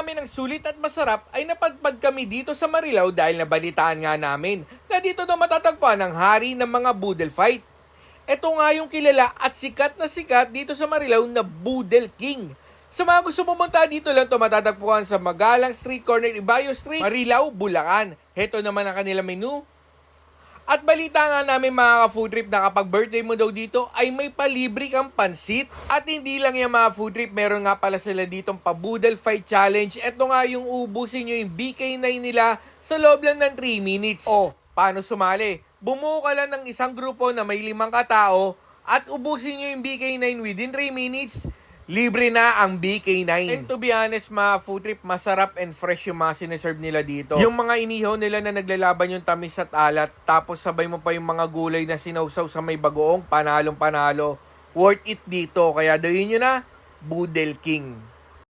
namin ng sulit at masarap ay napadpad kami dito sa Marilao dahil nabalitaan nga namin na dito daw matatagpuan ang hari ng mga Boodle Fight. Ito nga yung kilala at sikat na sikat dito sa Marilao na Boodle King. Sa mga gusto pumunta dito lang ito matatagpuan sa Magalang Street Corner, Ibayo Street, Marilao, Bulacan. Heto naman ang kanilang menu. At balita nga namin mga ka-food trip na kapag birthday mo daw dito ay may palibre kang pansit. At hindi lang yung mga food trip, meron nga pala sila ditong pa-Boodle Fight Challenge. Ito nga yung ubusin nyo yung BK9 nila sa loob lang ng 3 minutes. O, paano sumali? Bumuo ka lang ng isang grupo na may 5 katao at ubusin nyo yung BK9 within 3 minutes. Libre na ang BK9. And to be honest, mga food trip, masarap and fresh yung mga sineserve nila dito. Yung mga inihaw nila na naglalaban yung tamis at alat, tapos sabay mo pa yung mga gulay na sinawsaw sa may bagoong, panalong panalo. Worth it dito. Kaya dawin nyo na, Boodle King.